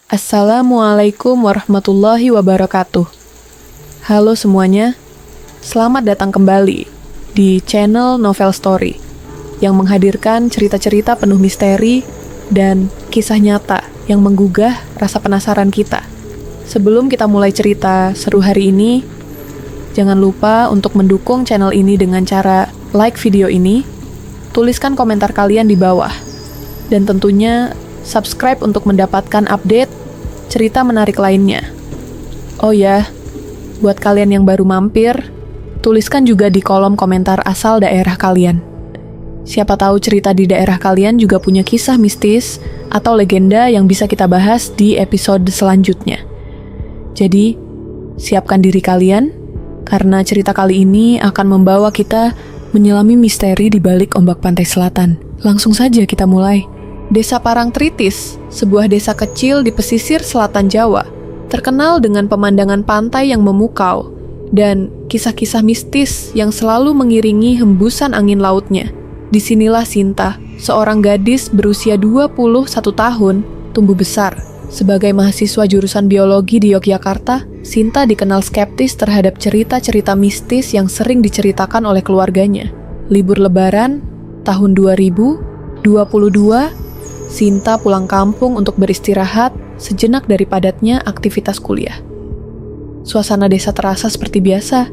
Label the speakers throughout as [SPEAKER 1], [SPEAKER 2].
[SPEAKER 1] Assalamualaikum warahmatullahi wabarakatuh. Halo semuanya, selamat datang kembali di channel Novel Story yang menghadirkan cerita-cerita penuh misteri dan kisah nyata yang menggugah rasa penasaran kita. Sebelum kita mulai cerita seru hari ini, jangan lupa untuk mendukung channel ini dengan cara like video ini, tuliskan komentar kalian di bawah, dan tentunya subscribe untuk mendapatkan update cerita menarik lainnya. Oh ya, buat kalian yang baru mampir, tuliskan juga di kolom komentar asal daerah kalian. Siapa tahu cerita di daerah kalian juga punya kisah mistis atau legenda yang bisa kita bahas di episode selanjutnya. Jadi, siapkan diri kalian, karena cerita kali ini akan membawa kita menyelami misteri di balik ombak pantai selatan. Langsung saja kita mulai. Desa Parangtritis, sebuah desa kecil di pesisir selatan Jawa, terkenal dengan pemandangan pantai yang memukau dan kisah-kisah mistis yang selalu mengiringi hembusan angin lautnya. Disinilah Sinta, seorang gadis berusia 21 tahun, tumbuh besar. Sebagai mahasiswa jurusan biologi di Yogyakarta, Sinta dikenal skeptis terhadap cerita-cerita mistis yang sering diceritakan oleh keluarganya. Libur Lebaran tahun 2022, Sinta pulang kampung untuk beristirahat sejenak dari padatnya aktivitas kuliah. Suasana desa terasa seperti biasa,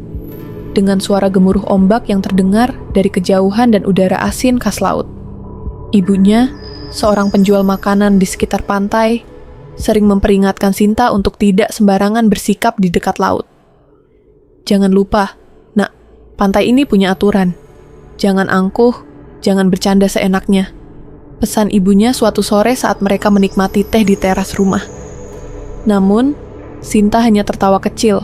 [SPEAKER 1] dengan suara gemuruh ombak yang terdengar dari kejauhan dan udara asin khas laut. Ibunya, seorang penjual makanan di sekitar pantai, sering memperingatkan Sinta untuk tidak sembarangan bersikap di dekat laut. Jangan lupa, nak, pantai ini punya aturan. Jangan angkuh, jangan bercanda seenaknya. Pesan ibunya suatu sore saat mereka menikmati teh di teras rumah. Namun, Sinta hanya tertawa kecil.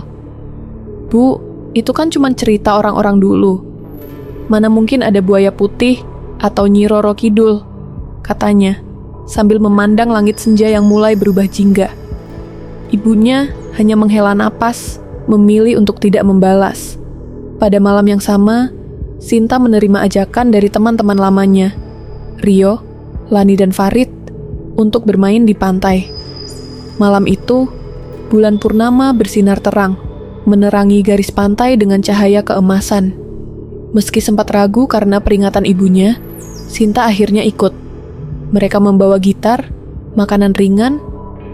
[SPEAKER 1] "Bu, itu kan cuma cerita orang-orang dulu. Mana mungkin ada buaya putih atau Nyi Roro Kidul," katanya, sambil memandang langit senja yang mulai berubah jingga. Ibunya hanya menghela napas, memilih untuk tidak membalas. Pada malam yang sama, Sinta menerima ajakan dari teman-teman lamanya, Rio, Lani dan Farid, untuk bermain di pantai. Malam itu, bulan purnama bersinar terang, menerangi garis pantai dengan cahaya keemasan. Meski sempat ragu karena peringatan ibunya, Sinta akhirnya ikut. Mereka membawa gitar, makanan ringan,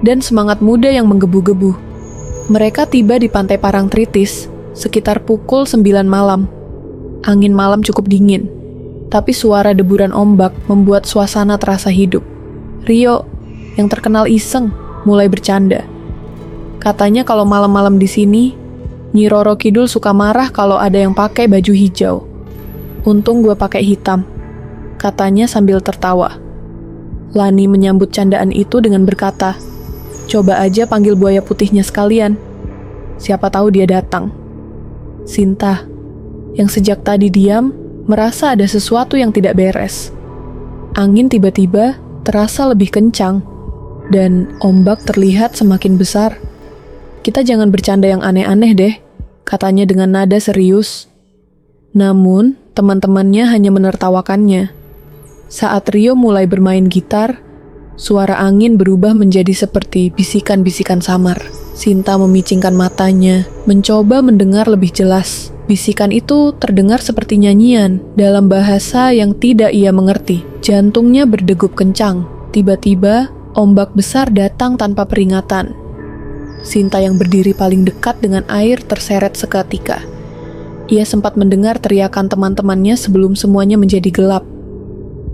[SPEAKER 1] dan semangat muda yang menggebu-gebu. Mereka tiba di pantai Parangtritis sekitar pukul 9 malam. Angin malam cukup dingin, tapi suara deburan ombak membuat suasana terasa hidup. Rio, yang terkenal iseng, mulai bercanda. Katanya kalau malam-malam di sini, Nyi Roro Kidul suka marah kalau ada yang pakai baju hijau. "Untung gue pakai hitam," katanya sambil tertawa. Lani menyambut candaan itu dengan berkata, "Coba aja panggil buaya putihnya sekalian. Siapa tahu dia datang." Sinta, yang sejak tadi diam, merasa ada sesuatu yang tidak beres. Angin tiba-tiba terasa lebih kencang, dan ombak terlihat semakin besar. "Kita jangan bercanda yang aneh-aneh deh," katanya dengan nada serius. Namun, teman-temannya hanya menertawakannya. Saat Rio mulai bermain gitar, suara angin berubah menjadi seperti bisikan-bisikan samar. Sinta memicingkan matanya, mencoba mendengar lebih jelas. Bisikan itu terdengar seperti nyanyian dalam bahasa yang tidak ia mengerti. Jantungnya berdegup kencang. Tiba-tiba, ombak besar datang tanpa peringatan. Sinta yang berdiri paling dekat dengan air terseret seketika. Ia sempat mendengar teriakan teman-temannya sebelum semuanya menjadi gelap.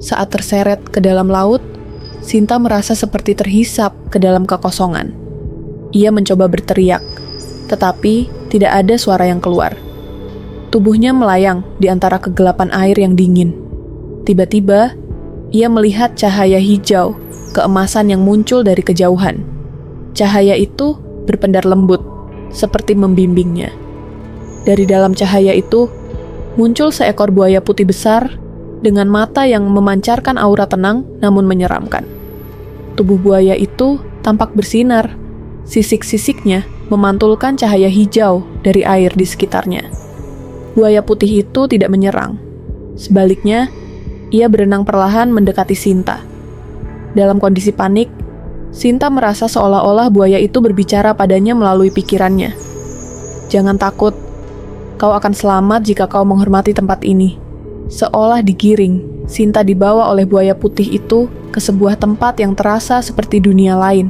[SPEAKER 1] Saat terseret ke dalam laut, Sinta merasa seperti terhisap ke dalam kekosongan. Ia mencoba berteriak, tetapi tidak ada suara yang keluar. Tubuhnya melayang di antara kegelapan air yang dingin. Tiba-tiba, ia melihat cahaya hijau, keemasan yang muncul dari kejauhan. Cahaya itu berpendar lembut, seperti membimbingnya. Dari dalam cahaya itu, muncul seekor buaya putih besar dengan mata yang memancarkan aura tenang namun menyeramkan. Tubuh buaya itu tampak bersinar. Sisik-sisiknya memantulkan cahaya hijau dari air di sekitarnya. Buaya putih itu tidak menyerang. Sebaliknya, ia berenang perlahan mendekati Sinta. Dalam kondisi panik, Sinta merasa seolah-olah buaya itu berbicara padanya melalui pikirannya. "Jangan takut, kau akan selamat jika kau menghormati tempat ini." Seolah digiring, Sinta dibawa oleh buaya putih itu ke sebuah tempat yang terasa seperti dunia lain.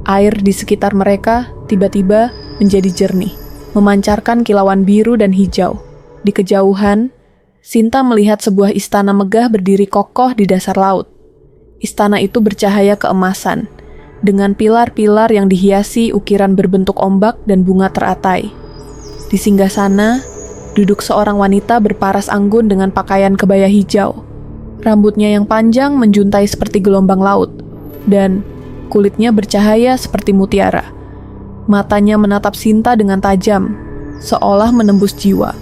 [SPEAKER 1] Air di sekitar mereka tiba-tiba menjadi jernih, memancarkan kilauan biru dan hijau. Di kejauhan, Sinta melihat sebuah istana megah berdiri kokoh di dasar laut. Istana itu bercahaya keemasan, dengan pilar-pilar yang dihiasi ukiran berbentuk ombak dan bunga teratai. Di singgasana, duduk seorang wanita berparas anggun dengan pakaian kebaya hijau. Rambutnya yang panjang menjuntai seperti gelombang laut, dan kulitnya bercahaya seperti mutiara. Matanya menatap Sinta dengan tajam, seolah menembus jiwa.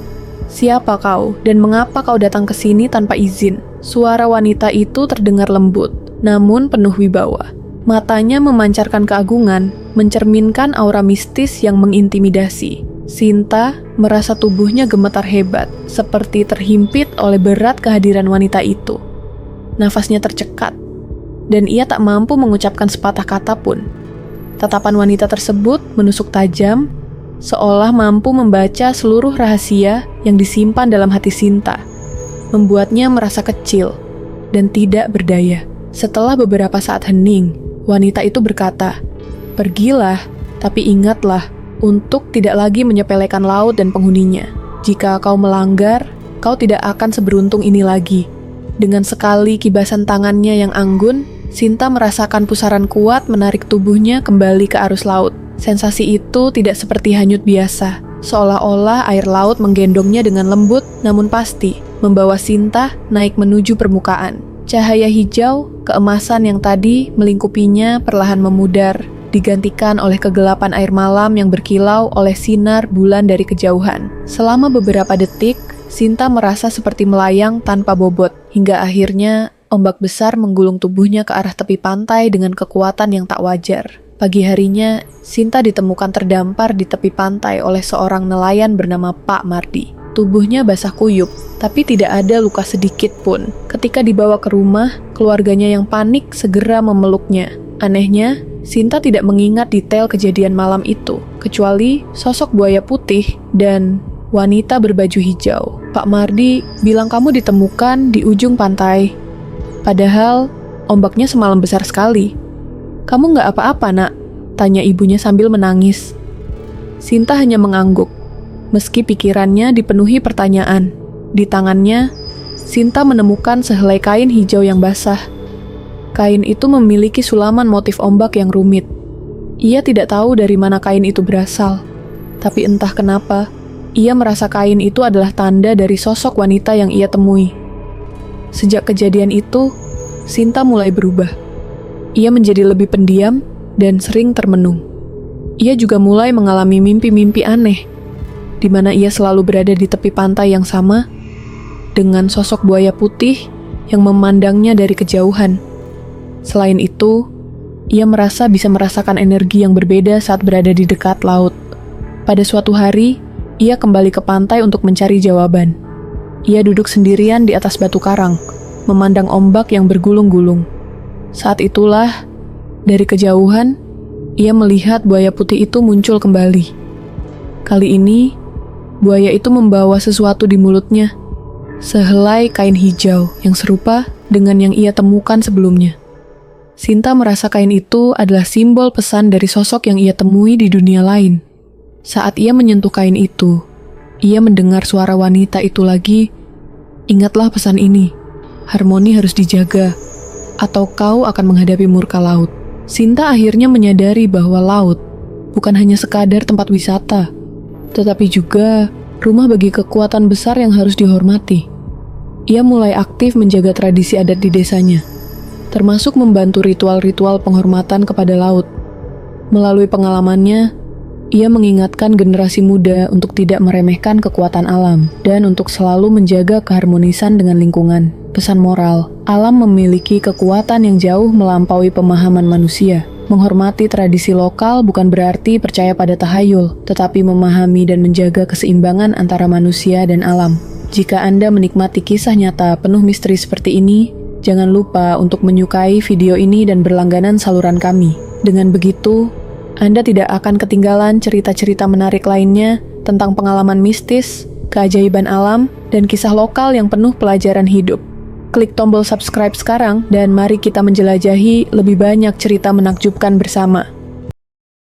[SPEAKER 1] "Siapa kau, dan mengapa kau datang ke sini tanpa izin?" Suara wanita itu terdengar lembut, namun penuh wibawa. Matanya memancarkan keagungan, mencerminkan aura mistis yang mengintimidasi. Sinta merasa tubuhnya gemetar hebat, seperti terhimpit oleh berat kehadiran wanita itu. Nafasnya tercekat, dan ia tak mampu mengucapkan sepatah kata pun. Tatapan wanita tersebut menusuk tajam, seolah mampu membaca seluruh rahasia yang disimpan dalam hati Sinta, membuatnya merasa kecil dan tidak berdaya. Setelah beberapa saat hening, wanita itu berkata, "Pergilah, tapi ingatlah untuk tidak lagi menyepelekan laut dan penghuninya. Jika kau melanggar, kau tidak akan seberuntung ini lagi." Dengan sekali kibasan tangannya yang anggun, Sinta merasakan pusaran kuat menarik tubuhnya kembali ke arus laut. Sensasi itu tidak seperti hanyut biasa, seolah-olah air laut menggendongnya dengan lembut namun pasti, membawa Sinta naik menuju permukaan. Cahaya hijau, keemasan yang tadi melingkupinya perlahan memudar, digantikan oleh kegelapan air malam yang berkilau oleh sinar bulan dari kejauhan. Selama beberapa detik, Sinta merasa seperti melayang tanpa bobot, hingga akhirnya ombak besar menggulung tubuhnya ke arah tepi pantai dengan kekuatan yang tak wajar. Pagi harinya, Sinta ditemukan terdampar di tepi pantai oleh seorang nelayan bernama Pak Mardi. Tubuhnya basah kuyup, tapi tidak ada luka sedikit pun. Ketika dibawa ke rumah, keluarganya yang panik segera memeluknya. Anehnya, Sinta tidak mengingat detail kejadian malam itu, kecuali sosok buaya putih dan wanita berbaju hijau. "Pak Mardi bilang kamu ditemukan di ujung pantai. Padahal ombaknya semalam besar sekali. Kamu nggak apa-apa, nak?" tanya ibunya sambil menangis. Sinta hanya mengangguk, meski pikirannya dipenuhi pertanyaan. Di tangannya, Sinta menemukan sehelai kain hijau yang basah. Kain itu memiliki sulaman motif ombak yang rumit. Ia tidak tahu dari mana kain itu berasal, tapi entah kenapa, ia merasa kain itu adalah tanda dari sosok wanita yang ia temui. Sejak kejadian itu, Sinta mulai berubah. Ia menjadi lebih pendiam dan sering termenung. Ia juga mulai mengalami mimpi-mimpi aneh, di mana ia selalu berada di tepi pantai yang sama, dengan sosok buaya putih yang memandangnya dari kejauhan. Selain itu, ia merasa bisa merasakan energi yang berbeda saat berada di dekat laut. Pada suatu hari, ia kembali ke pantai untuk mencari jawaban. Ia duduk sendirian di atas batu karang, memandang ombak yang bergulung-gulung. Saat itulah, dari kejauhan, ia melihat buaya putih itu muncul kembali. Kali ini, buaya itu membawa sesuatu di mulutnya, sehelai kain hijau yang serupa dengan yang ia temukan sebelumnya. Sinta merasa kain itu adalah simbol pesan dari sosok yang ia temui di dunia lain. Saat ia menyentuh kain itu, ia mendengar suara wanita itu lagi, "Ingatlah pesan ini, harmoni harus dijaga, atau kau akan menghadapi murka laut." Sinta akhirnya menyadari bahwa laut bukan hanya sekadar tempat wisata, tetapi juga rumah bagi kekuatan besar yang harus dihormati. Ia mulai aktif menjaga tradisi adat di desanya, termasuk membantu ritual-ritual penghormatan kepada laut. Melalui pengalamannya, ia mengingatkan generasi muda untuk tidak meremehkan kekuatan alam dan untuk selalu menjaga keharmonisan dengan lingkungan. Pesan moral, alam memiliki kekuatan yang jauh melampaui pemahaman manusia. Menghormati tradisi lokal bukan berarti percaya pada tahayul, tetapi memahami dan menjaga keseimbangan antara manusia dan alam. Jika Anda menikmati kisah nyata penuh misteri seperti ini, Jangan lupa untuk menyukai video ini dan berlangganan saluran kami. Dengan begitu, Anda tidak akan ketinggalan cerita-cerita menarik lainnya tentang pengalaman mistis, keajaiban alam, dan kisah lokal yang penuh pelajaran hidup. Klik tombol subscribe sekarang dan mari kita menjelajahi lebih banyak cerita menakjubkan bersama.